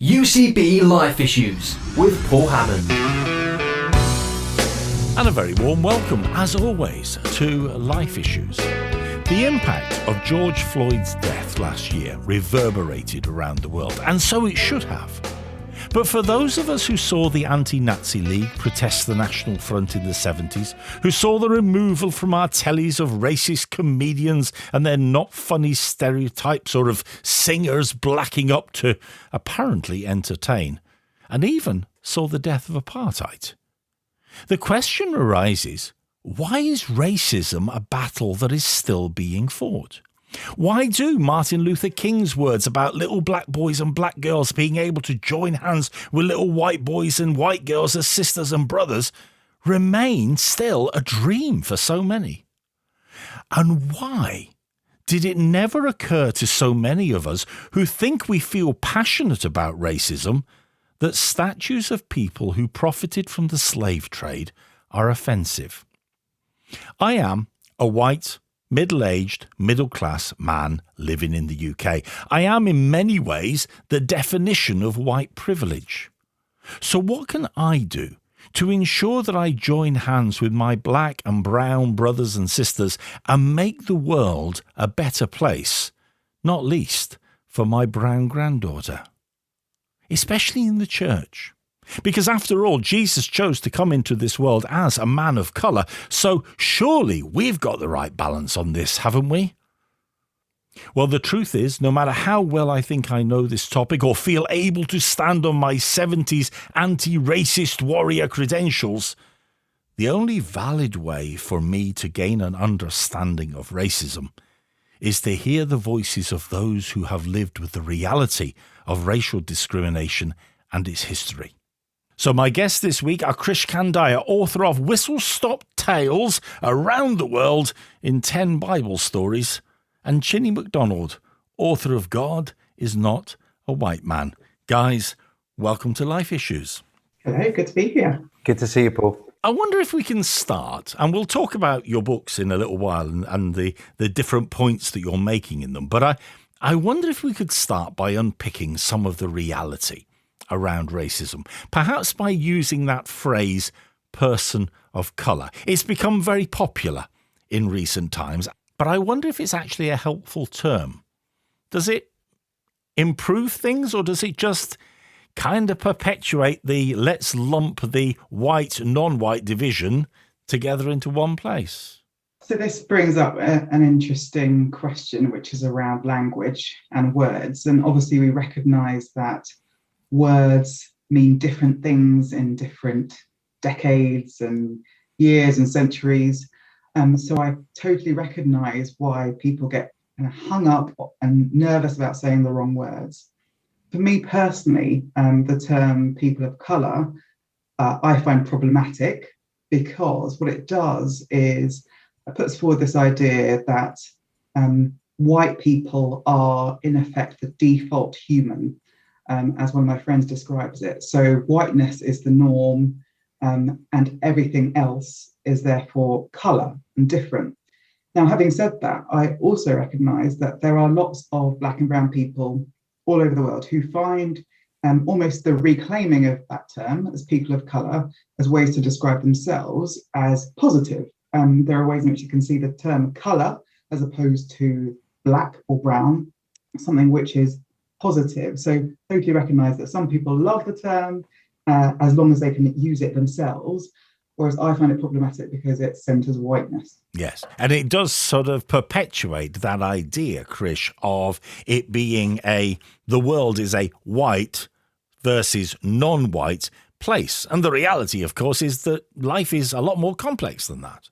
UCB Life Issues with Paul Hammond. And a very warm welcome, as always, to Life Issues. The impact of George Floyd's death last year reverberated around the world, and so it should have. But for those of us who saw the Anti-Nazi League protest the National Front in the 70s, who saw the removal from our tellies of racist comedians and their not funny stereotypes, or of singers blacking up to apparently entertain, and even saw the death of apartheid, the question arises, why is racism a battle that is still being fought? Why do Martin Luther King's words about little black boys and black girls being able to join hands with little white boys and white girls as sisters and brothers remain still a dream for so many? And why did it never occur to so many of us who think we feel passionate about racism that statues of people who profited from the slave trade are offensive? I am a white, middle-aged, middle-class man living in the UK. I am in many ways the definition of white privilege. So what can I do to ensure that I join hands with my black and brown brothers and sisters and make the world a better place, not least for my brown granddaughter? Especially in the church. Because after all, Jesus chose to come into this world as a man of colour, so surely we've got the right balance on this, haven't we? Well, the truth is, no matter how well I think I know this topic or feel able to stand on my 70s anti-racist warrior credentials, the only valid way for me to gain an understanding of racism is to hear the voices of those who have lived with the reality of racial discrimination and its history. So my guests this week are Krish, Kandiah, author of Whistle Stop Tales Around the World in 10 Bible Stories, and Chine McDonald, author of God is Not a White Man. Guys, welcome to Life Issues. Hello, good to be here. Good to see you, Paul. I wonder if we can start, and we'll talk about your books in a little while and the different points that you're making in them, but I wonder if we could start by unpicking some of the reality around racism, perhaps by using that phrase, person of colour. It's become very popular in recent times, but I wonder if it's actually a helpful term. Does it improve things, or does it just kind of perpetuate the let's lump the white, non-white division together into one place? So this brings up an interesting question, which is around language and words. And obviously we recognise that words mean different things in different decades and years and centuries. So I totally recognise why people get hung up and nervous about saying the wrong words. For me personally, the term people of colour, I find problematic, because what it does is it puts forward this idea that white people are in effect the default human, as one of my friends describes it. So whiteness is the norm, and everything else is therefore colour and different. Now, having said that, I also recognise that there are lots of black and brown people all over the world who find almost the reclaiming of that term as people of colour as ways to describe themselves as positive. There are ways in which you can see the term colour as opposed to black or brown, something which is positive. So totally recognise that some people love the term as long as they can use it themselves, whereas I find it problematic because it centres whiteness. Yes, and it does sort of perpetuate that idea, Krish, of it being the world is a white versus non-white place. And the reality, of course, is that life is a lot more complex than that.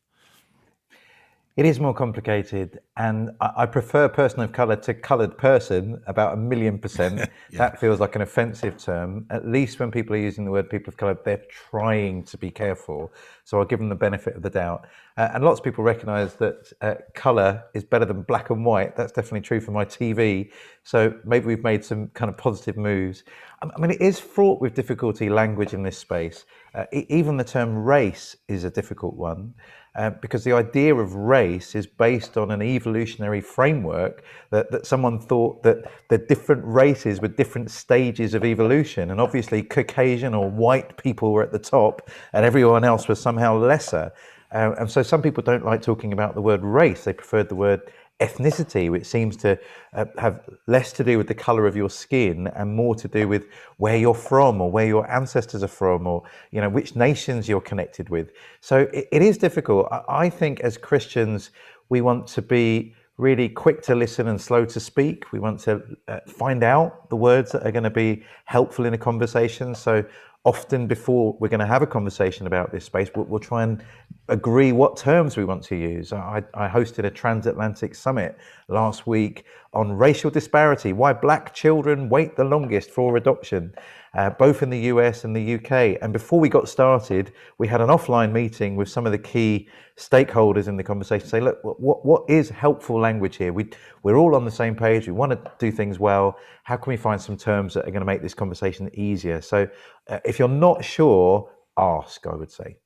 It is more complicated, and I prefer person of colour to coloured person about 1,000,000%. Yeah. That feels like an offensive term. At least when people are using the word people of colour, they're trying to be careful. So I'll give them the benefit of the doubt. And lots of people recognise that colour is better than black and white. That's definitely true for my TV. So maybe we've made some kind of positive moves. I mean, it is fraught with difficulty, language in this space. Even the term race is a difficult one. because the idea of race is based on an evolutionary framework that someone thought that the different races were different stages of evolution, and obviously Caucasian or white people were at the top and everyone else was somehow lesser. And so some people don't like talking about the word race. They preferred the word ethnicity, which seems to have less to do with the color of your skin and more to do with where you're from or where your ancestors are from, or which nations you're connected with. So it is difficult. I think as Christians we want to be really quick to listen and slow to speak. We want to find out the words that are going to be helpful in a conversation. So often before we're going to have a conversation about this space, we'll try and agree what terms we want to use. I hosted a transatlantic summit last week on racial disparity, why black children wait the longest for adoption, both in the US and the UK. And before we got started, we had an offline meeting with some of the key stakeholders in the conversation, say, look, what is helpful language here? We're all on the same page. We want to do things well. How can we find some terms that are going to make this conversation easier? So if you're not sure, ask, I would say.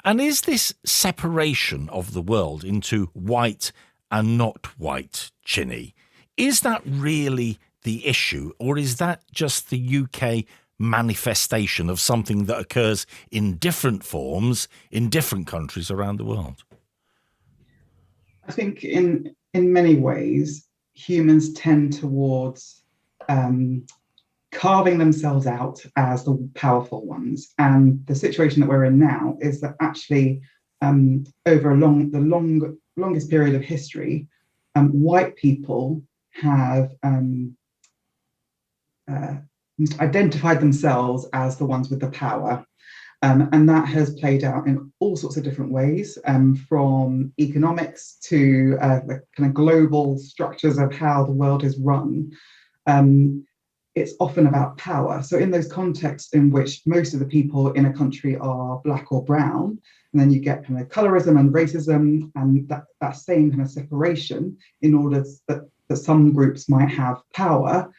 And is this separation of the world into white and not white, Chine, is that really the issue, or is that just the UK manifestation of something that occurs in different forms in different countries around the world? I think in many ways, humans tend towards carving themselves out as the powerful ones. And the situation that we're in now is that actually over the longest period of history, white people have identified themselves as the ones with the power. And that has played out in all sorts of different ways, from economics to the kind of global structures of how the world is run. It's often about power. So in those contexts in which most of the people in a country are black or brown, and then you get kind of colorism and racism and that same kind of separation in order that some groups might have power,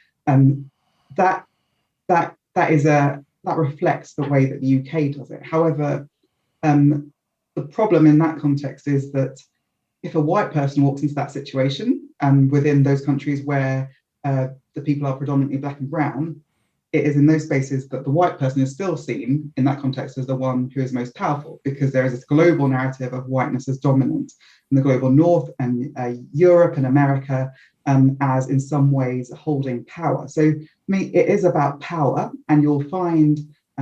that reflects the way that the UK does it. However, the problem in that context is that if a white person walks into that situation, within those countries where the people are predominantly black and brown, it is in those spaces that the white person is still seen in that context as the one who is most powerful, because there is this global narrative of whiteness as dominant in the global north and Europe and America, as in some ways holding power. So for me, it is about power, and you'll find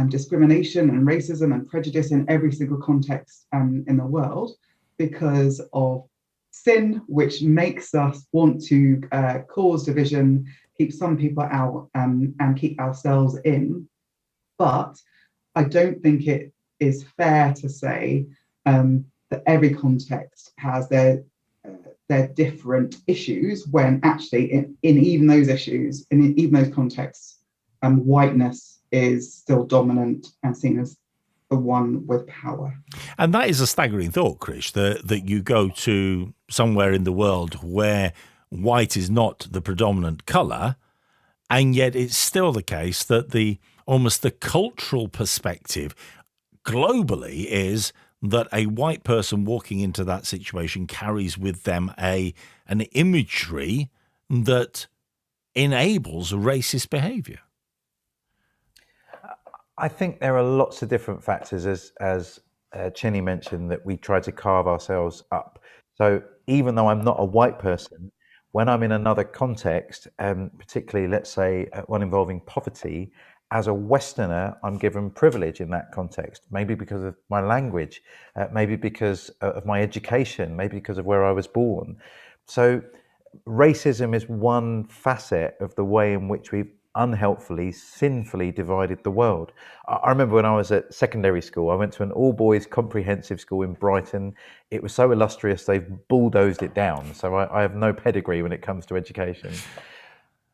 discrimination and racism and prejudice in every single context in the world because of sin, which makes us want to cause division, keep some people out and keep ourselves in. But I don't think it is fair to say that every context has their different issues, when actually in even those issues, in even those contexts, whiteness is still dominant and seen as the one with power. And that is a staggering thought, Krish, that you go to somewhere in the world where white is not the predominant colour, and yet it's still the case that almost the cultural perspective globally is that a white person walking into that situation carries with them an imagery that enables racist behaviour. I think there are lots of different factors, as Chine mentioned, that we try to carve ourselves up. So even though I'm not a white person, when I'm in another context, particularly, let's say, one involving poverty, as a Westerner, I'm given privilege in that context, maybe because of my language, maybe because of my education, maybe because of where I was born. So racism is one facet of the way in which we've unhelpfully, sinfully divided the world. I remember when I was at secondary school, I went to an all-boys comprehensive school in Brighton. It was so illustrious, they've bulldozed it down. So I have no pedigree when it comes to education.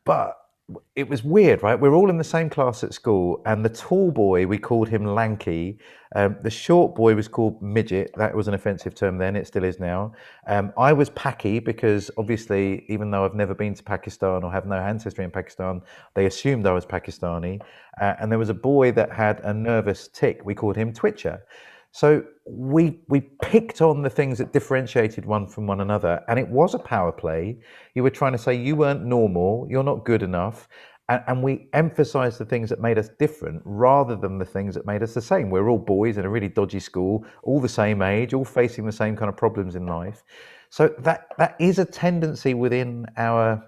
But it was weird, right? We're all in the same class at school, and the tall boy, we called him lanky. The short boy was called midget. That was an offensive term then, it still is now. I was Paki because obviously, even though I've never been to Pakistan or have no ancestry in Pakistan, they assumed I was Pakistani. And there was a boy that had a nervous tic. We called him Twitcher. So we picked on the things that differentiated one from one another, and it was a power play. You were trying to say you weren't normal, you're not good enough, and we emphasised the things that made us different rather than the things that made us the same. We're all boys in a really dodgy school, all the same age, all facing the same kind of problems in life. So that is a tendency within our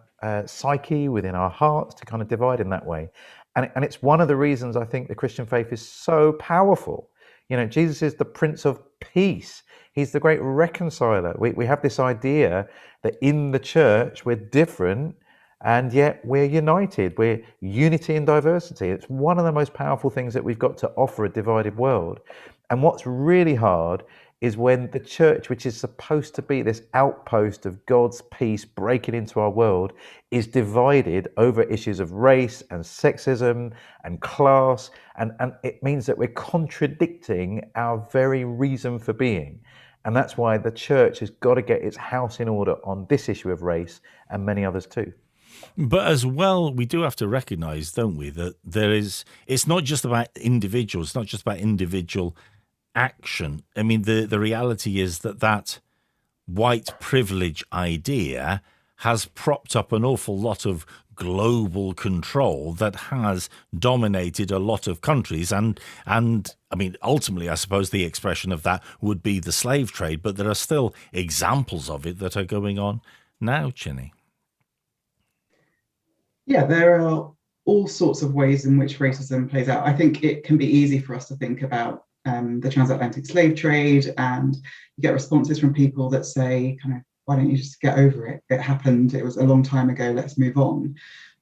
psyche, within our hearts, to kind of divide in that way. And it's one of the reasons I think the Christian faith is so powerful. You know, Jesus is the Prince of Peace. He's the great reconciler. We have this idea that in the church we're different and yet we're united. We're unity in diversity. It's one of the most powerful things that we've got to offer a divided world. And what's really hard is when the church, which is supposed to be this outpost of God's peace breaking into our world, is divided over issues of race and sexism and class. And it means that we're contradicting our very reason for being. And that's why the church has got to get its house in order on this issue of race and many others too. But as well, we do have to recognise, don't we, that it's not just about individuals, it's not just about individual action. I mean, the reality is that white privilege idea has propped up an awful lot of global control that has dominated a lot of countries. And I mean, ultimately, I suppose the expression of that would be the slave trade, but there are still examples of it that are going on now, Chine. Yeah, there are all sorts of ways in which racism plays out. I think it can be easy for us to think about the transatlantic slave trade, and you get responses from people that say, kind of, why don't you just get over it? It happened, it was a long time ago, let's move on.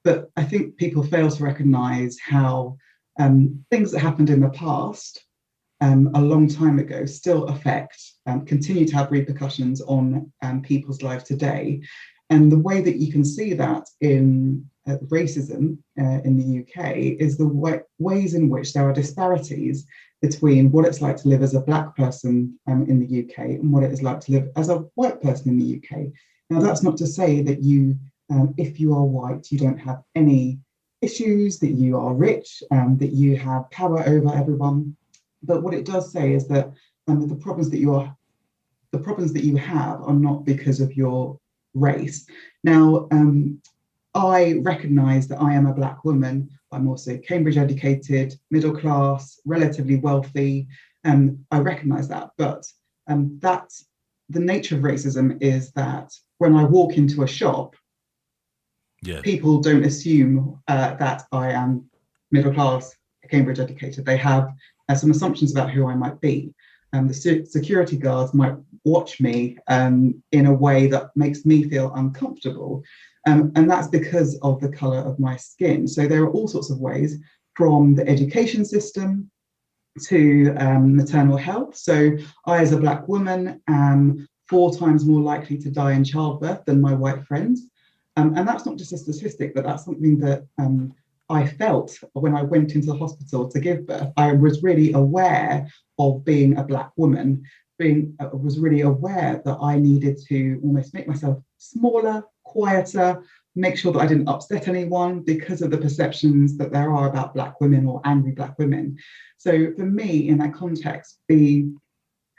But I think people fail to recognize how things that happened in the past a long time ago still affect, continue to have repercussions on people's lives today. And the way that you can see that in racism in the UK is the ways in which there are disparities between what it's like to live as a Black person in the UK and what it is like to live as a white person in the UK. Now, that's not to say that you, if you are white, you don't have any issues, that you are rich, that you have power over everyone. But what it does say is that the problems that you have are not because of your race. Now, I recognise that I am a Black woman. I'm also Cambridge educated, middle class, relatively wealthy. I recognise that, but that's the nature of racism, is that when I walk into a shop, people don't assume that I am middle class, Cambridge educated. They have some assumptions about who I might be. The security guards might watch me in a way that makes me feel uncomfortable. And that's because of the colour of my skin. So there are all sorts of ways, from the education system to maternal health. So I, as a Black woman, am 4 times more likely to die in childbirth than my white friends. And that's not just a statistic, but that's something that I felt when I went into the hospital to give birth. I was really aware of being a Black woman, was really aware that I needed to almost make myself smaller, quieter, make sure that I didn't upset anyone because of the perceptions that there are about Black women or angry Black women. So for me, in that context, the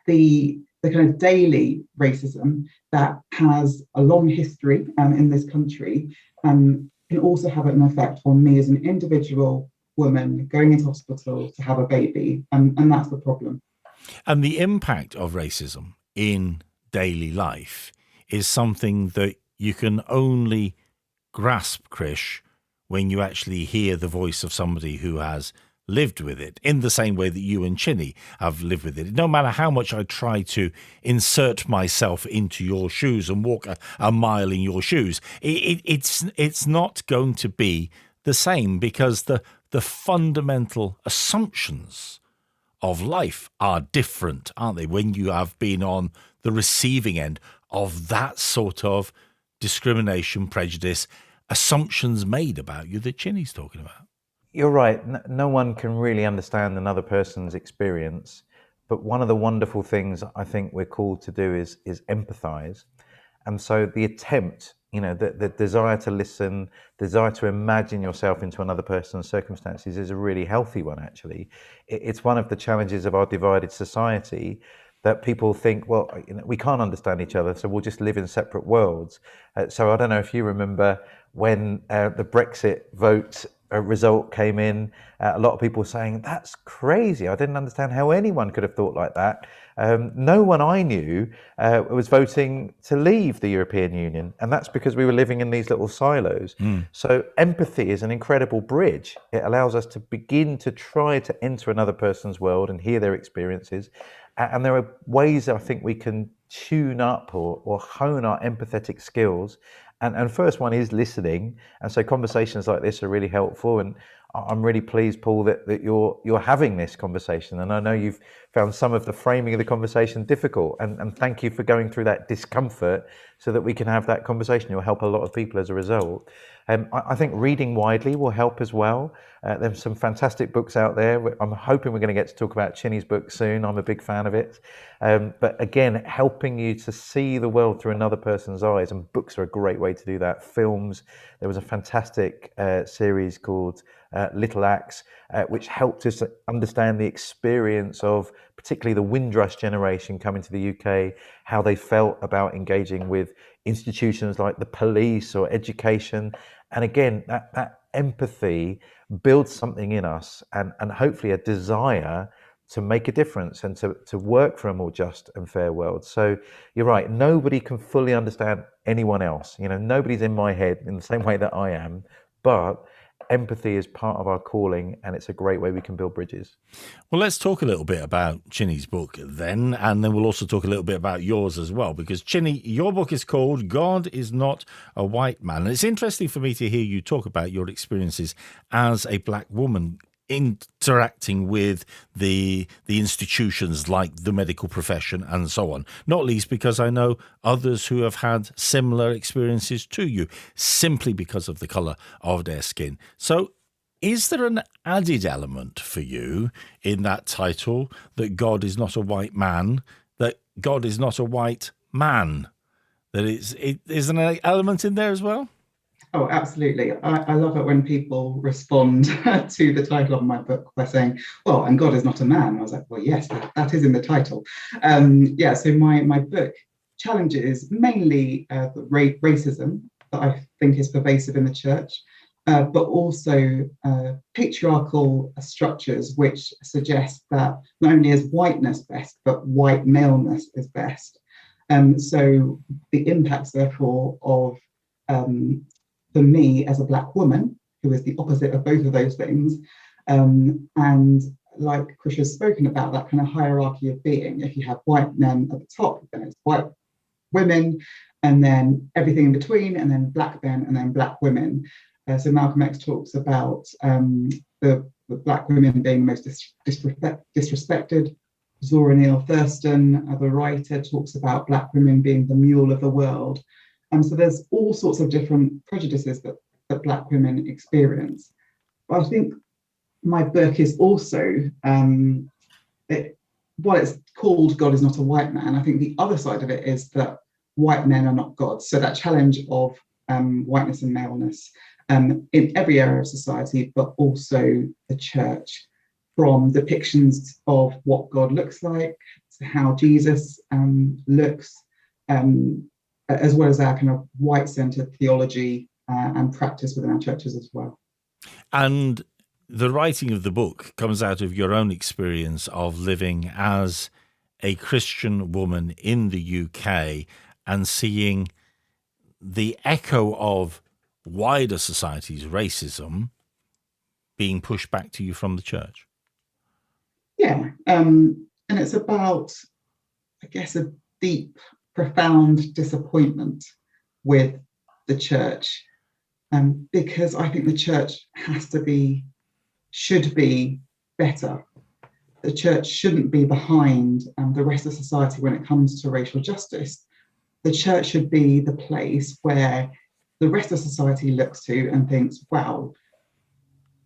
kind of daily racism that has a long history in this country can also have an effect on me as an individual woman going into hospital to have a baby, and that's the problem. And the impact of racism in daily life is something that you can only grasp, Krish, when you actually hear the voice of somebody who has lived with it, in the same way that you and Chine have lived with it. No matter how much I try to insert myself into your shoes and walk a mile in your shoes, it's not going to be the same, because the fundamental assumptions of life are different, aren't they, when you have been on the receiving end of that sort of discrimination, prejudice, assumptions made about you that Chine's talking about. You're right. No one can really understand another person's experience. But one of the wonderful things I think we're called to do is empathise. And so the attempt, the desire to listen, desire to imagine yourself into another person's circumstances is a really healthy one, actually. It's one of the challenges of our divided society, that people think, well, we can't understand each other, so we'll just live in separate worlds. So I don't know if you remember when the Brexit vote result came in, a lot of people were saying, that's crazy. I didn't understand how anyone could have thought like that. No one I knew was voting to leave the European Union, and that's because we were living in these little silos. So empathy is an incredible bridge. It allows us to begin to try to enter another person's world and hear their experiences. And there are ways I think we can tune up or hone our empathetic skills. And first one is listening. And so conversations like this are really helpful. And I'm really pleased, Paul, that you're having this conversation. And I know you've found some of the framing of the conversation difficult. And thank you for going through that discomfort so that we can have that conversation. You'll help a lot of people as a result. I think reading widely will help as well. There's some fantastic books out there. I'm hoping we're going to get to talk about Chine's book soon. I'm a big fan of it. But again, helping you to see the world through another person's eyes, and books are a great way to do that. Films, there was a fantastic series called Little Acts, which helped us understand the experience of particularly the Windrush generation coming to the UK, how they felt about engaging with institutions like the police or education. And again, that empathy builds something in us, and hopefully a desire to make a difference and to work for a more just and fair world. So you're right, nobody can fully understand anyone else. Nobody's in my head in the same way that I am, but empathy is part of our calling, and it's a great way we can build bridges. Well, let's talk a little bit about Chine's book then, and then we'll also talk a little bit about yours as well, because Chine, your book is called God is Not a White Man. And it's interesting for me to hear you talk about your experiences as a black woman interacting with the institutions like the medical profession and so on, not least because I know others who have had similar experiences to you simply because of the colour of their skin. So is there an added element for you in that title, that God is not a white man, that God is not a white man? That is an element in there as well? Oh, absolutely. I love it when people respond to the title of my book by saying, well, and God is not a man. I was like, well, yes, that is in the title. So my book challenges mainly racism that I think is pervasive in the church, but also patriarchal structures which suggest that not only is whiteness best, but white maleness is best. So the impacts, therefore, of for me as a black woman, who is the opposite of both of those things, and like Krish has spoken about, that kind of hierarchy of being. If you have white men at the top, then it's white women, and then everything in between, and then black men, and then black women. So Malcolm X talks about the black women being most disrespected. Zora Neale Thurston, the writer, talks about black women being the mule of the world. So there's all sorts of different prejudices that black women experience. But I think my book is also, while it's called God is Not a White Man, I think the other side of it is that white men are not gods. So that challenge of whiteness and maleness in every area of society, but also the church, from depictions of what God looks like to how Jesus looks, as well as our kind of white-centered theology and practice within our churches as well. And the writing of the book comes out of your own experience of living as a Christian woman in the UK and seeing the echo of wider society's racism being pushed back to you from the church. Yeah, and it's about, I guess, a deep, profound disappointment with the church, because I think the church should be better. The church shouldn't be behind the rest of society when it comes to racial justice. The church should be the place where the rest of society looks to and thinks, wow,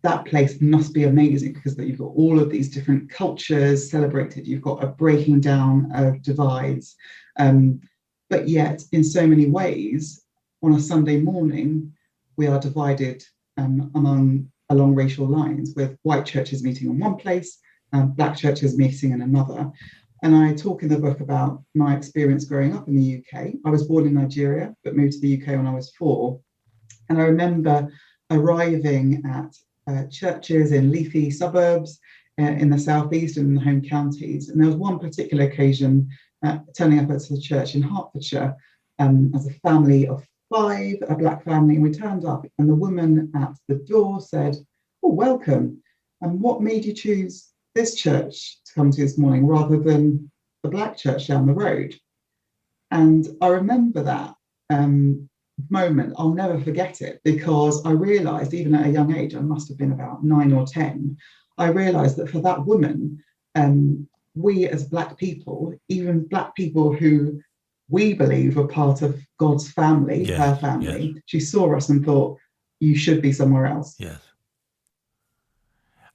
that place must be amazing, because you've got all of these different cultures celebrated. You've got a breaking down of divides. But yet, in so many ways, on a Sunday morning, we are divided along racial lines, with white churches meeting in one place, black churches meeting in another. And I talk in the book about my experience growing up in the UK. I was born in Nigeria, but moved to the UK when I was 4. And I remember arriving at churches in leafy suburbs in the southeast and in the home counties. And there was one particular occasion turning up at the church in Hertfordshire as a family of 5, a black family. And we turned up, and the woman at the door said, "Oh, welcome. And what made you choose this church to come to this morning rather than the black church down the road?" And I remember that moment. I'll never forget it, because I realized, even at a young age, I must have been about 9 or 10, I realized that for that woman, we as black people, even black people who we believe were part of God's family, her family, she saw us and thought, you should be somewhere else. Yes.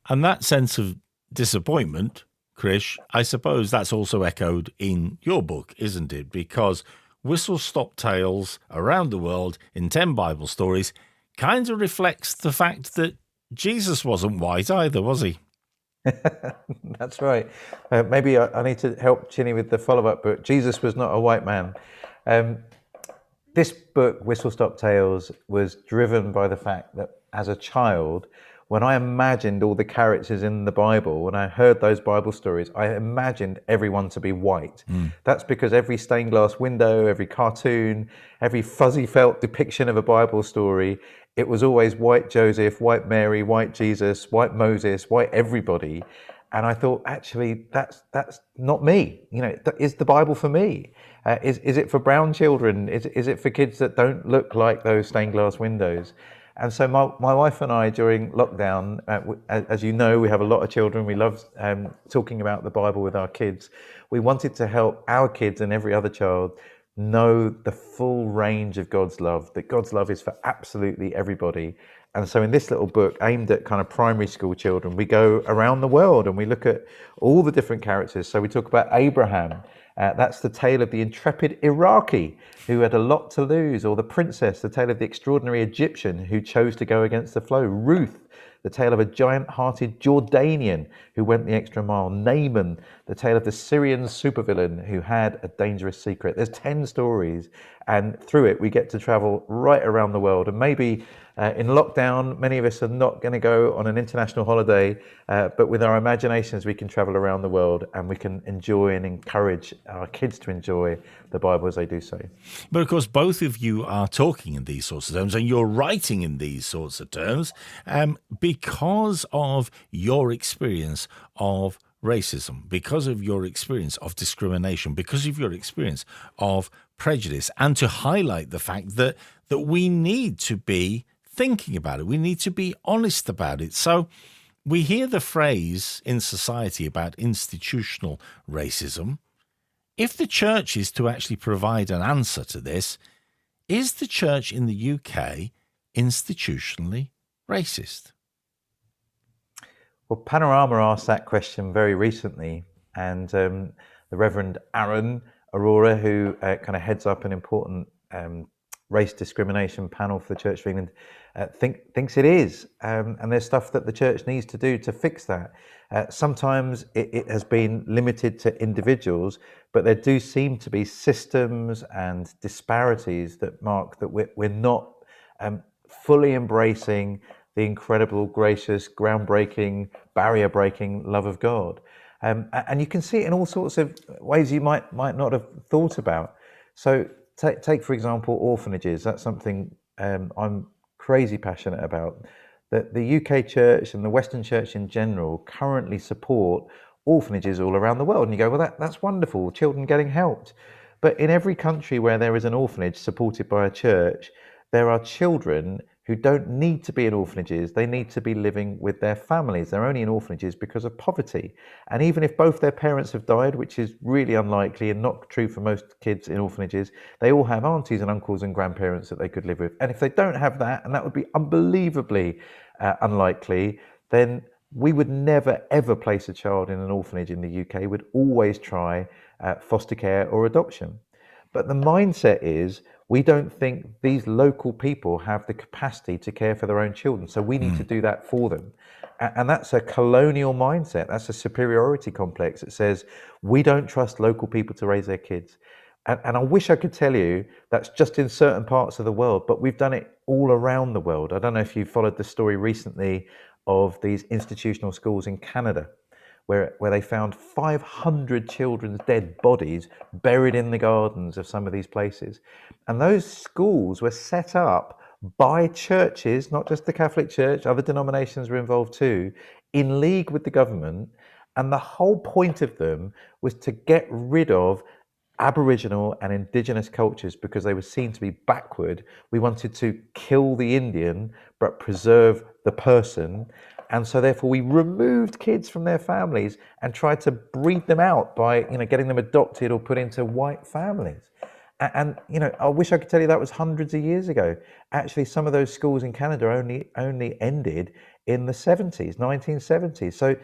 And that sense of disappointment, Krish, I suppose that's also echoed in your book, isn't it? Because Whistle Stop Tales Around the World in 10 Bible Stories kind of reflects the fact that Jesus wasn't white either, was he? That's right. Maybe I need to help Chine with the follow-up book. Jesus was not a white man. This book, Whistle Stop Tales, was driven by the fact that as a child, when I imagined all the characters in the Bible, when I heard those Bible stories, I imagined everyone to be white. That's because every stained glass window, every cartoon, every fuzzy felt depiction of a Bible story, it was always white Joseph, white Mary, white Jesus, white Moses, white everybody. And I thought, actually, that's not me. You know, is the Bible for me? Is it for brown children? Is it for kids that don't look like those stained glass windows? And so my wife and I, during lockdown, as you know, we have a lot of children. We love talking about the Bible with our kids. We wanted to help our kids and every other child know the full range of God's love, that God's love is for absolutely everybody. And so in this little book, aimed at kind of primary school children, we go around the world and we look at all the different characters. So we talk about Abraham. That's the tale of the intrepid Iraqi who had a lot to lose, or the princess, the tale of the extraordinary Egyptian who chose to go against the flow. Ruth, the tale of a giant-hearted Jordanian who went the extra mile. Naaman, the tale of the Syrian supervillain who had a dangerous secret. There's 10 stories, and through it we get to travel right around the world. And maybe in lockdown, many of us are not going to go on an international holiday, but with our imaginations we can travel around the world, and we can enjoy and encourage our kids to enjoy the Bible as they do so. But of course, both of you are talking in these sorts of terms, and you're writing in these sorts of terms because of your experience of racism, because of your experience of discrimination, because of your experience of prejudice, and to highlight the fact that we need to be thinking about it. We need to be honest about it. So we hear the phrase in society about institutional racism. If the church is to actually provide an answer to this, is the church in the UK institutionally racist? Well, Panorama asked that question very recently, and the Reverend Aaron Aurora, who kind of heads up an important race discrimination panel for the Church of England, thinks it is, and there's stuff that the church needs to do to fix that. Sometimes it has been limited to individuals, but there do seem to be systems and disparities that mark that we're not fully embracing the incredible, gracious, groundbreaking, barrier-breaking love of God. And you can see it in all sorts of ways you might not have thought about. So take for example, orphanages. That's something I'm crazy passionate about. That the UK church and the Western church in general currently support orphanages all around the world. And you go, well, that's wonderful, children getting helped. But in every country where there is an orphanage supported by a church, there are children who don't need to be in orphanages. They need to be living with their families. They're only in orphanages because of poverty. And even if both their parents have died, which is really unlikely and not true for most kids in orphanages, they all have aunties and uncles and grandparents that they could live with. And if they don't have that, and that would be unbelievably unlikely, then we would never, ever place a child in an orphanage in the UK. We'd always try foster care or adoption. But the mindset is we don't think these local people have the capacity to care for their own children. So we need to do that for them. And that's a colonial mindset. That's a superiority complex that says we don't trust local people to raise their kids. And I wish I could tell you that's just in certain parts of the world, but we've done it all around the world. I don't know if you followed the story recently of these institutional schools in Canada, where they found 500 children's dead bodies buried in the gardens of some of these places. And those schools were set up by churches, not just the Catholic Church, other denominations were involved too, in league with the government. And the whole point of them was to get rid of Aboriginal and Indigenous cultures because they were seen to be backward. We wanted to kill the Indian but preserve the person. And so therefore we removed kids from their families and tried to breed them out by, getting them adopted or put into white families. And I wish I could tell you that was hundreds of years ago. Actually, some of those schools in Canada only ended in the 70s, 1970s. So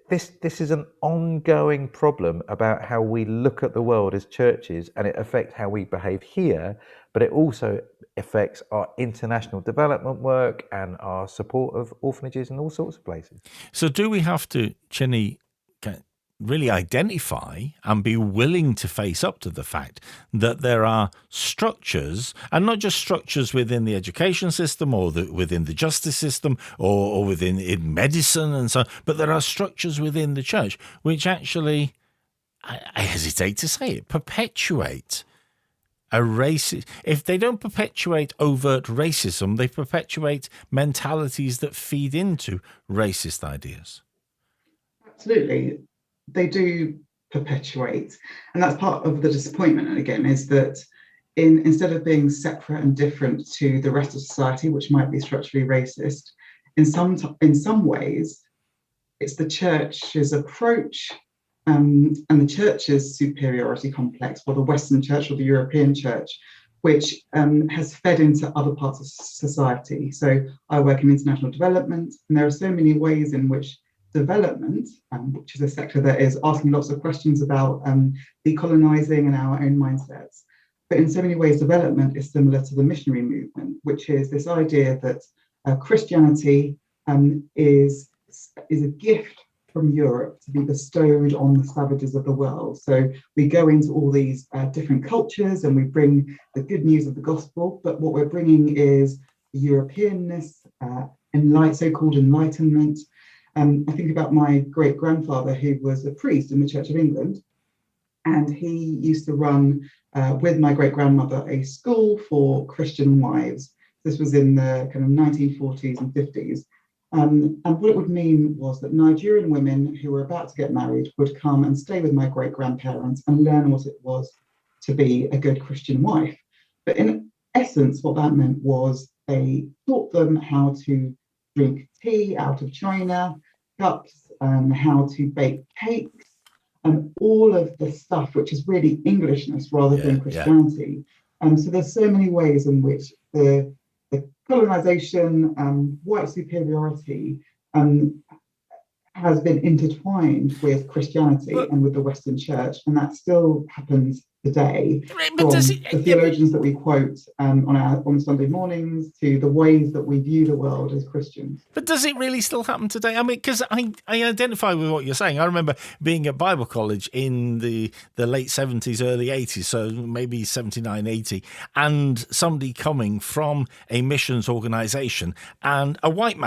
this is an ongoing problem about how we look at the world as churches, and it affects how we behave here, but it also affects our international development work and our support of orphanages and all sorts of places. So do we have to, Chine, really identify and be willing to face up to the fact that there are structures, and not just structures within the education system or within the justice system or within in medicine and so on, but there are structures within the church which actually, I hesitate to say it, perpetuate a racist. If they don't perpetuate overt racism, they perpetuate mentalities that feed into racist ideas. Absolutely. They do perpetuate. And that's part of the disappointment, again, is that instead of being separate and different to the rest of society, which might be structurally racist, in some ways, it's the church's approach and the church's superiority complex, or the Western church or the European church, which has fed into other parts of society. So I work in international development, and there are so many ways in which development, which is a sector that is asking lots of questions about decolonizing and our own mindsets. But in so many ways, development is similar to the missionary movement, which is this idea that Christianity is a gift from Europe to be bestowed on the savages of the world. So we go into all these different cultures and we bring the good news of the gospel, but what we're bringing is Europeanness, so-called enlightenment. I think about my great-grandfather, who was a priest in the Church of England, and he used to run, with my great-grandmother, a school for Christian wives. This was in the kind of 1940s and 50s. And what it would mean was that Nigerian women who were about to get married would come and stay with my great-grandparents and learn what it was to be a good Christian wife. But in essence, what that meant was they taught them how to drink tea out of china cups, how to bake cakes, and all of the stuff which is really Englishness rather than Christianity. So there's so many ways in which the colonization, white superiority has been intertwined with Christianity and with the Western church, and that still happens today. From the theologians that we quote on Sunday mornings to the ways that we view the world as Christians. But does it really still happen today? I mean, because I identify with what you're saying. I remember being at Bible college in the late 70s, early 80s, so maybe 79, 80, and somebody coming from a missions organisation and a white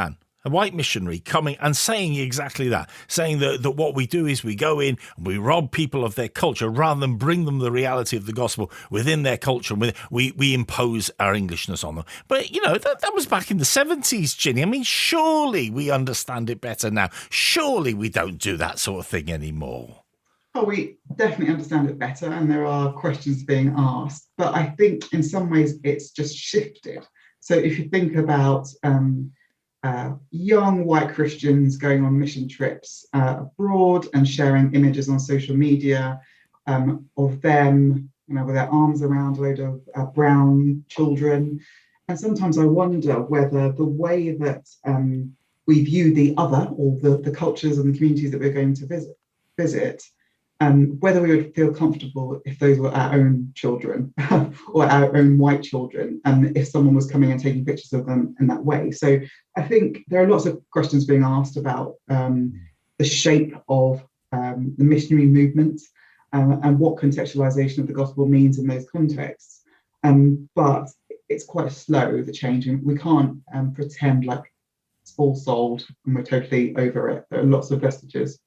missionary coming and saying exactly that, saying that what we do is we go in and we rob people of their culture rather than bring them the reality of the gospel within their culture. And we impose our Englishness on them. But, that was back in the 70s, Chine. I mean, surely we understand it better now. Surely we don't do that sort of thing anymore. Oh, we definitely understand it better, and there are questions being asked. But I think in some ways it's just shifted. So if you think about young white Christians going on mission trips abroad and sharing images on social media of them, with their arms around a load of brown children. And sometimes I wonder whether the way that we view the other, or the cultures and the communities that we're going to visit whether we would feel comfortable if those were our own children or our own white children, if someone was coming and taking pictures of them in that way. So I think there are lots of questions being asked about the shape of the missionary movement and what contextualization of the gospel means in those contexts. But it's quite slow, the change, and we can't pretend like it's all sold and we're totally over it. There are lots of vestiges.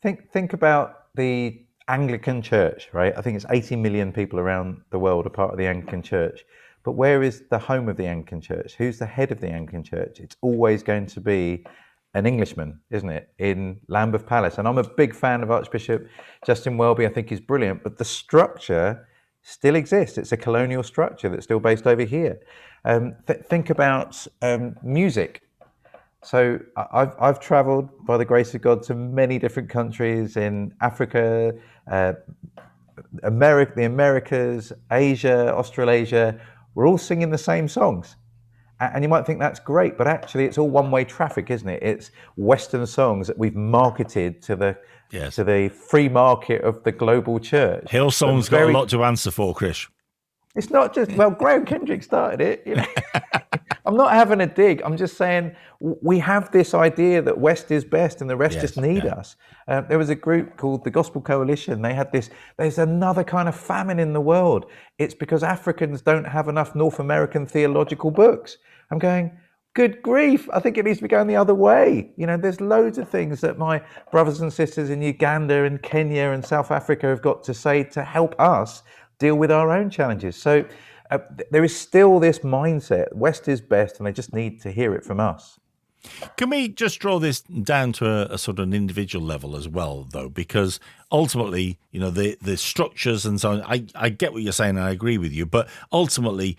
Think about the Anglican Church, right? I think it's 80 million people around the world are part of the Anglican Church. But where is the home of the Anglican Church? Who's the head of the Anglican Church? It's always going to be an Englishman, isn't it, in Lambeth Palace? And I'm a big fan of Archbishop Justin Welby. I think he's brilliant. But the structure still exists. It's a colonial structure that's still based over here. Think about music. So I've travelled, by the grace of God, to many different countries in Africa, America, the Americas, Asia, Australasia. We're all singing the same songs. And you might think that's great, but actually it's all one-way traffic, isn't it? It's Western songs that we've marketed to the free market of the global church. Hillsong's got a lot to answer for, Krish. It's not just, well, Graham Kendrick started it, you know. I'm not having a dig. I'm just saying we have this idea that West is best and the rest just need us. There was a group called the Gospel Coalition. They had this, there's another kind of famine in the world. It's because Africans don't have enough North American theological books. I'm going, good grief. I think it needs to be going the other way. You know, there's loads of things that my brothers and sisters in Uganda and Kenya and South Africa have got to say to help us deal with our own challenges. So there is still this mindset, West is best, and they just need to hear it from us. Can we just draw this down to a sort of an individual level as well, though? Because ultimately, you know, the structures and so on, I get what you're saying, and I agree with you, but ultimately,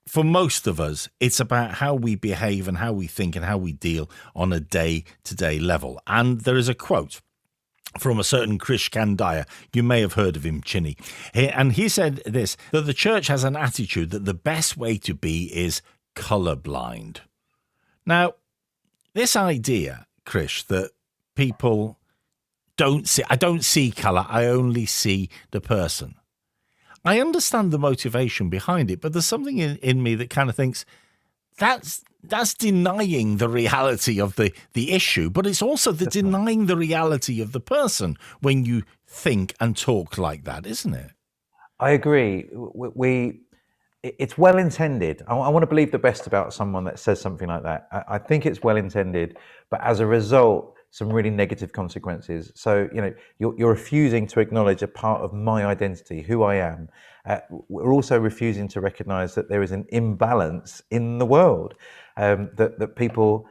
for most of us, it's about how we behave and how we think and how we deal on a day-to-day level. And there is a quote from a certain Krish Kandiah. You may have heard of him, Chine. And he said this, that the church has an attitude that the best way to be is colourblind. Now, this idea, Krish, that people don't see, I don't see colour, I only see the person. I understand the motivation behind it, but there's something in me that kind of thinks that's denying the reality of the issue, but it's also denying the reality of the person when you think and talk like that, isn't it? I agree. It's well intended. I want to believe the best about someone that says something like that. I think it's well intended, but as a result, some really negative consequences. So, you know, you're refusing to acknowledge a part of my identity, who I am. We're also refusing to recognize that there is an imbalance in the world, that people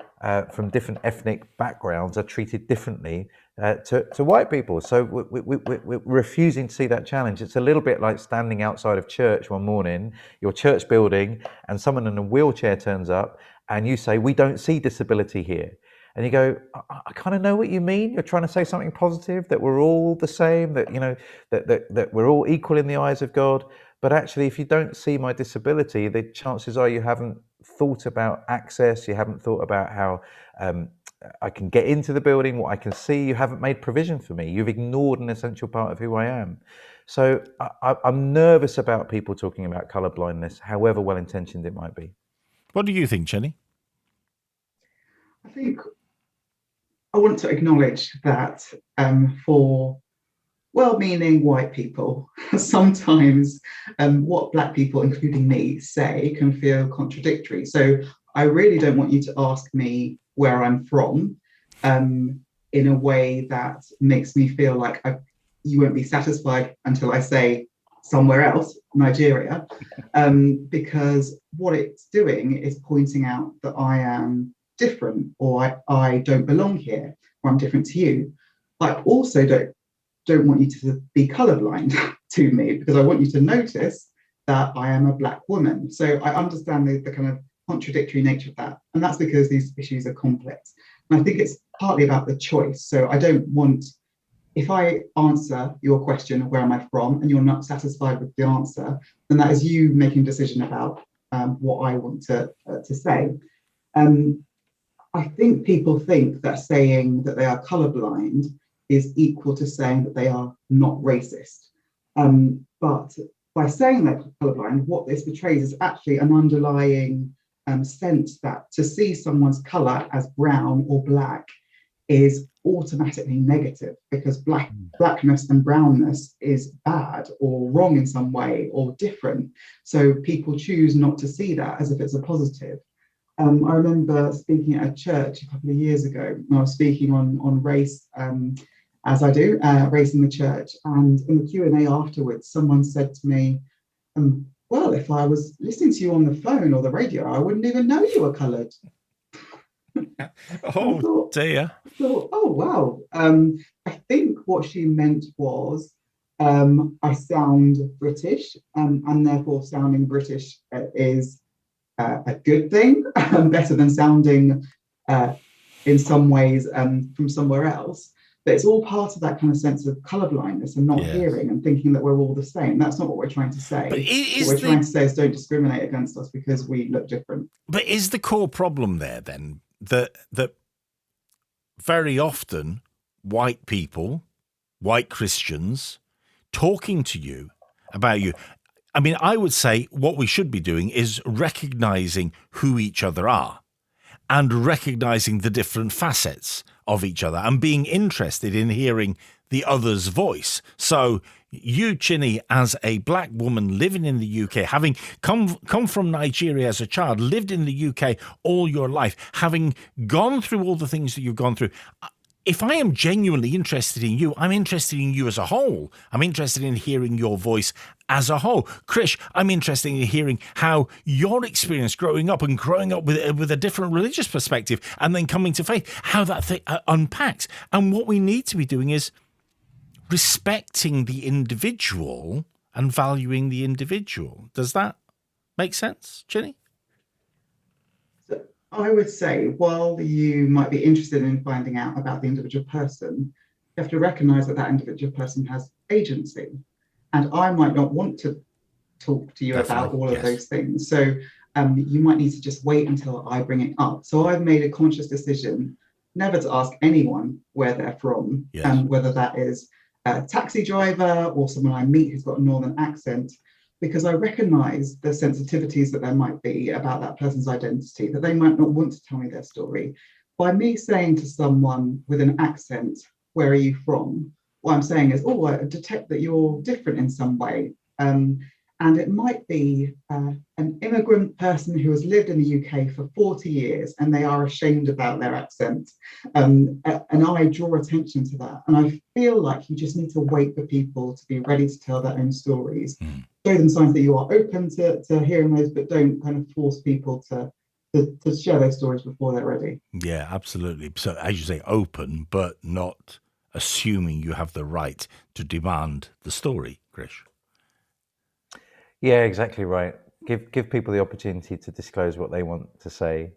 from different ethnic backgrounds are treated differently to white people. So we're refusing to see that challenge. It's a little bit like standing outside of church one morning, your church building, and someone in a wheelchair turns up and you say, we don't see disability here. And you go, I kind of know what you mean. You're trying to say something positive, that we're all the same, that, you know, that we're all equal in the eyes of God. But actually, if you don't see my disability, the chances are you haven't thought about access. You haven't thought about how I can get into the building, what I can see. You haven't made provision for me. You've ignored an essential part of who I am. So I'm nervous about people talking about colour blindness, however well-intentioned it might be. What do you think, Chine? I think I want to acknowledge that for well-meaning white people, sometimes what Black people, including me, say can feel contradictory. So I really don't want you to ask me where I'm from in a way that makes me feel like you won't be satisfied until I say somewhere else, Nigeria, because what it's doing is pointing out that I am different, or I don't belong here, or I'm different to you. I also don't want you to be colorblind to me, because I want you to notice that I am a Black woman. So I understand the kind of contradictory nature of that. And that's because these issues are complex. And I think it's partly about the choice. So I don't want, if I answer your question, where am I from, and you're not satisfied with the answer, then that is you making a decision about what I want to say. I think people think that saying that they are colorblind is equal to saying that they are not racist. But by saying they're colourblind, what this betrays is actually an underlying sense that to see someone's colour as brown or black is automatically negative, because blackness and brownness is bad or wrong in some way or different. So people choose not to see that as if it's a positive. I remember speaking at a church a couple of years ago, and I was speaking on race, as I do, race in the church. And in the Q&A afterwards, someone said to me, well, if I was listening to you on the phone or the radio, I wouldn't even know you were coloured. Oh, dear. I thought, oh, wow. I think what she meant was I sound British, and therefore sounding British is a good thing, better than sounding in some ways from somewhere else. But it's all part of that kind of sense of colourblindness and not hearing and thinking that we're all the same. That's not what we're trying to say. What we're trying to say is don't discriminate against us because we look different. But is the core problem there then that very often white people, white Christians, talking to you about you? I mean, I would say what we should be doing is recognizing who each other are and recognizing the different facets of each other and being interested in hearing the other's voice. So you, Chine, as a black woman living in the UK, having come from Nigeria as a child, lived in the UK all your life, having gone through all the things that you've gone through, if I am genuinely interested in you, I'm interested in you as a whole. I'm interested in hearing your voice as a whole. Krish, I'm interested in hearing how your experience growing up with a different religious perspective and then coming to faith, how that thing unpacks. And what we need to be doing is respecting the individual and valuing the individual. Does that make sense, Chine? I would say, while you might be interested in finding out about the individual person, you have to recognise that that individual person has agency. And I might not want to talk to you about all of those things. So you might need to just wait until I bring it up. So I've made a conscious decision never to ask anyone where they're from, whether that is a taxi driver or someone I meet who's got a northern accent, because I recognise the sensitivities that there might be about that person's identity, that they might not want to tell me their story. By me saying to someone with an accent, where are you from? What I'm saying is, oh, I detect that you're different in some way. And it might be an immigrant person who has lived in the UK for 40 years and they are ashamed about their accent. And I draw attention to that. And I feel like you just need to wait for people to be ready to tell their own stories. Show them signs that you are open to hearing those, but don't kind of force people to share their stories before they're ready. Yeah, absolutely. So as you say, open, but not assuming you have the right to demand the story, Krish. Yeah, exactly right. Give people the opportunity to disclose what they want to say.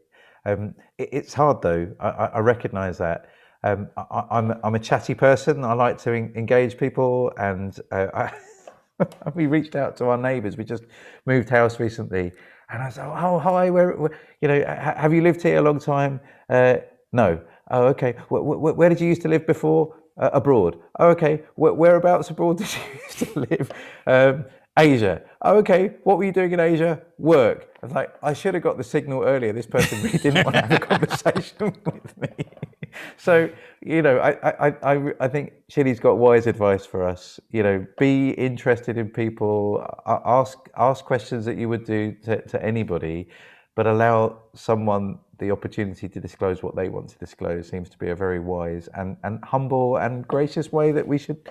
It's hard though. I recognise that. I'm a chatty person. I like to engage people, and we reached out to our neighbours. We just moved house recently, and I said, "Oh, hi. Where have you lived here a long time?" No. Oh, okay. Where did you used to live before? Abroad. Oh, okay. Whereabouts abroad did you used to live? Asia. Oh, okay. What were you doing in Asia? Work. I was like, I should have got the signal earlier. This person really didn't want to have a conversation with me. So, I think Chine's got wise advice for us. Be interested in people. Ask questions that you would do to anybody, but allow someone the opportunity to disclose what they want to disclose. Seems to be a very wise and humble and gracious way that we should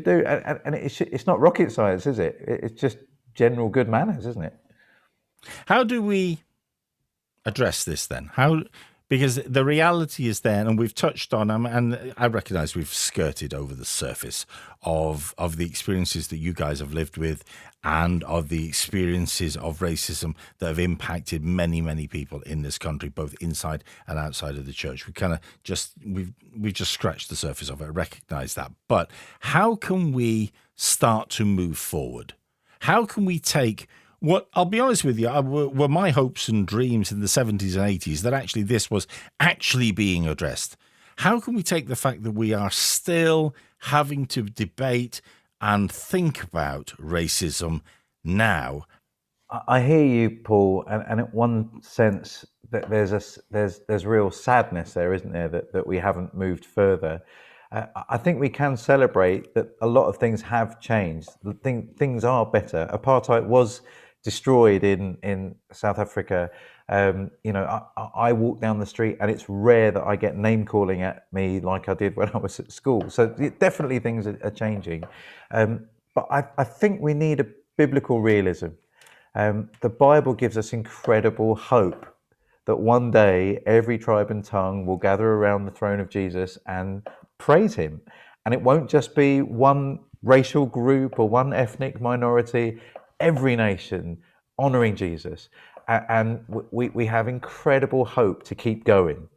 do. And it's not rocket science, is it? It's just general good manners, isn't it? How do we address this then? Because the reality is there, and we've touched on, and I recognise we've skirted over the surface of the experiences that you guys have lived with, and of the experiences of racism that have impacted many, many people in this country, both inside and outside of the church. We've just scratched the surface of it. I recognise that, but how can we start to move forward? How can we take what, I'll be honest with you, were my hopes and dreams in the 70s and 80s that actually this was actually being addressed? How can we take the fact that we are still having to debate and think about racism now? I hear you, Paul, and in one sense that there's real sadness there, isn't there, that we haven't moved further. I think we can celebrate that a lot of things have changed. Things are better. Apartheid was destroyed in South Africa. I walk down the street and it's rare that I get name calling at me like I did when I was at school. So definitely things are changing. But I think we need a biblical realism. The Bible gives us incredible hope that one day every tribe and tongue will gather around the throne of Jesus and praise him. And it won't just be one racial group or one ethnic minority, every nation honoring Jesus. And we have incredible hope to keep going.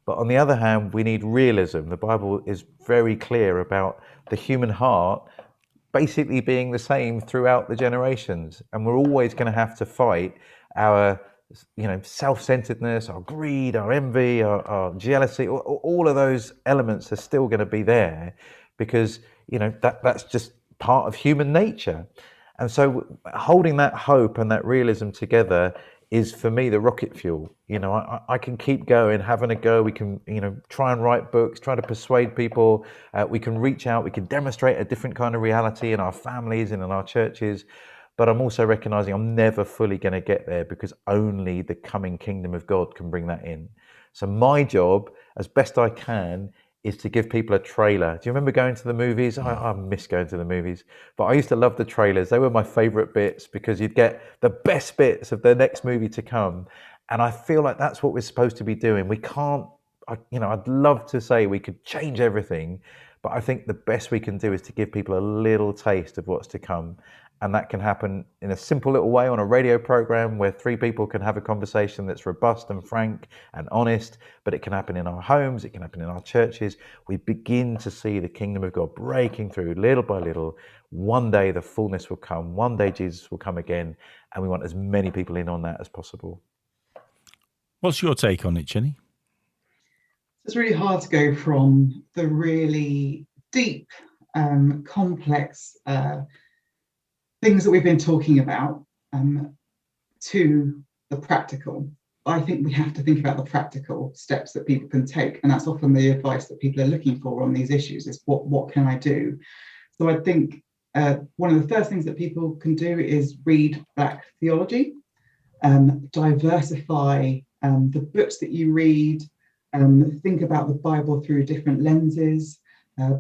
But on the other hand, we need realism. The Bible is very clear about the human heart basically being the same throughout the generations, and we're always going to have to fight our self-centeredness, our greed, our envy, our jealousy. All of those elements are still going to be there because that's just part of human nature. And so holding that hope and that realism together is, for me, the rocket fuel. I can keep going, having a go. We can, try and write books, try to persuade people. We can reach out. We can demonstrate a different kind of reality in our families and in our churches. But I'm also recognizing I'm never fully going to get there because only the coming kingdom of God can bring that in. So my job, as best I can, is to give people a trailer. Do you remember going to the movies? I miss going to the movies, but I used to love the trailers. They were my favorite bits because you'd get the best bits of the next movie to come. And I feel like that's what we're supposed to be doing. We can't, I'd love to say we could change everything, but I think the best we can do is to give people a little taste of what's to come. And that can happen in a simple little way on a radio program where 3 people can have a conversation that's robust and frank and honest, but it can happen in our homes, it can happen in our churches. We begin to see the kingdom of God breaking through little by little. One day the fullness will come, one day Jesus will come again, and we want as many people in on that as possible. What's your take on it, Chine? It's really hard to go from the really deep, complex things that we've been talking about to the practical. I think we have to think about the practical steps that people can take, and that's often the advice that people are looking for on these issues is what can I do? So I think one of the first things that people can do is read Black theology, diversify the books that you read, think about the Bible through different lenses,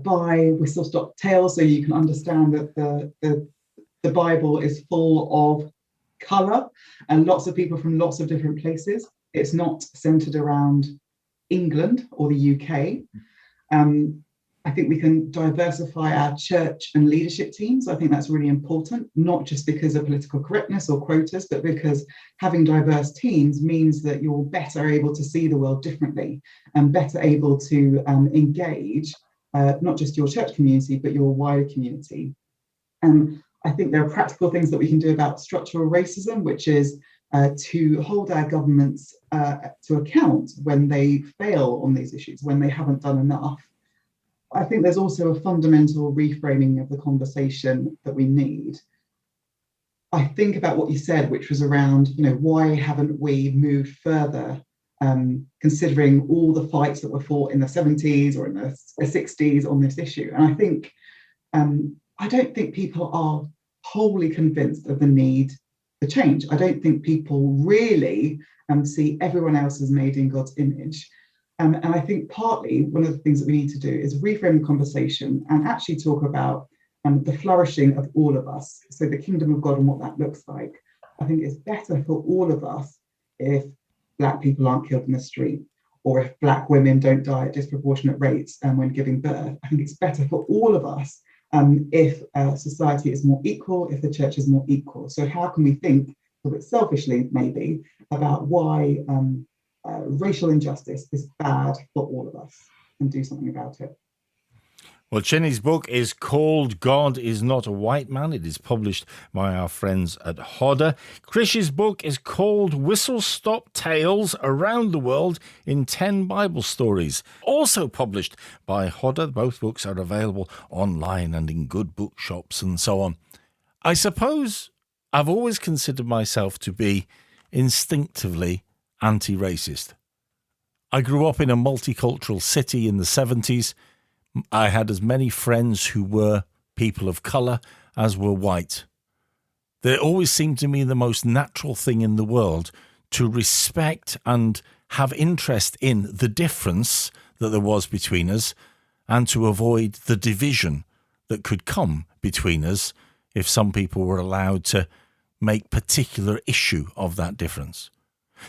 buy Whistle Stop Tales so you can understand that the Bible is full of colour and lots of people from lots of different places. It's not centred around England or the UK. I think we can diversify our church and leadership teams. I think that's really important, not just because of political correctness or quotas, but because having diverse teams means that you're better able to see the world differently and better able to engage not just your church community, but your wider community. I think there are practical things that we can do about structural racism, which is to hold our governments to account when they fail on these issues, when they haven't done enough. I think there's also a fundamental reframing of the conversation that we need. I think about what you said, which was around, why haven't we moved further, considering all the fights that were fought in the 70s or in the 60s on this issue? And I think, I don't think people are wholly convinced of the need for change. I don't think people really see everyone else as made in God's image. And I think partly one of the things that we need to do is reframe the conversation and actually talk about the flourishing of all of us. So the kingdom of God and what that looks like. I think it's better for all of us if Black people aren't killed in the street, or if Black women don't die at disproportionate rates when giving birth. I think it's better for all of us if society is more equal, if the church is more equal. So how can we think, a bit selfishly maybe, about why racial injustice is bad for all of us and do something about it? Well, Chine's book is called God is Not a White Man. It is published by our friends at Hodder. Krish's book is called Whistle Stop Tales Around the World in 10 Bible Stories, also published by Hodder. Both books are available online and in good bookshops and so on. I suppose I've always considered myself to be instinctively anti-racist. I grew up in a multicultural city in the 70s. I had as many friends who were people of colour as were white. There always seemed to me the most natural thing in the world to respect and have interest in the difference that there was between us and to avoid the division that could come between us if some people were allowed to make particular issue of that difference.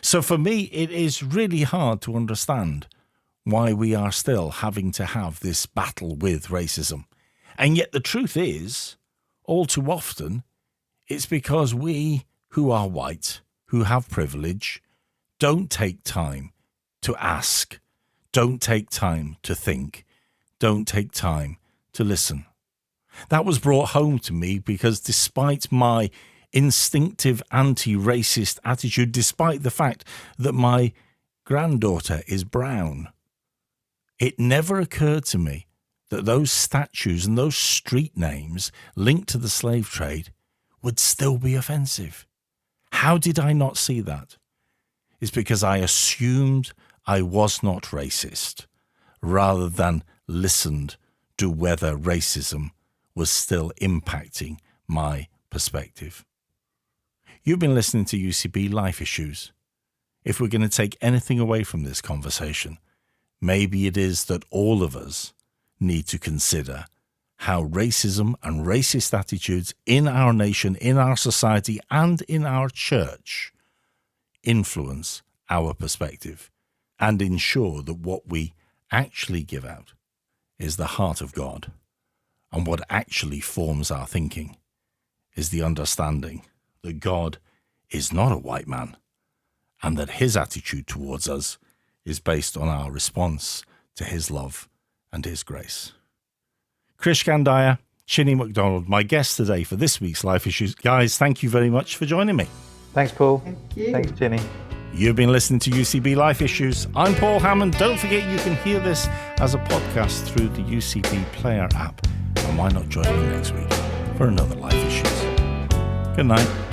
So for me, it is really hard to understand why we are still having to have this battle with racism. And yet the truth is, all too often, it's because we who are white, who have privilege, don't take time to ask, don't take time to think, don't take time to listen. That was brought home to me because despite my instinctive anti-racist attitude, despite the fact that my granddaughter is brown, it never occurred to me that those statues and those street names linked to the slave trade would still be offensive. How did I not see that? It's because I assumed I was not racist, rather than listened to whether racism was still impacting my perspective. You've been listening to UCB Life Issues. If we're going to take anything away from this conversation, maybe it is that all of us need to consider how racism and racist attitudes in our nation, in our society, and in our church influence our perspective and ensure that what we actually give out is the heart of God, and what actually forms our thinking is the understanding that God is not a white man and that his attitude towards us is based on our response to his love and his grace. Krish, Kandiah, Chine McDonald, my guest today for this week's Life Issues. Guys, thank you very much for joining me. Thanks, Paul. Thank you. Thanks, Chine. You've been listening to UCB Life Issues. I'm Paul Hammond. Don't forget you can hear this as a podcast through the UCB Player app. And why not join me next week for another Life Issues? Good night.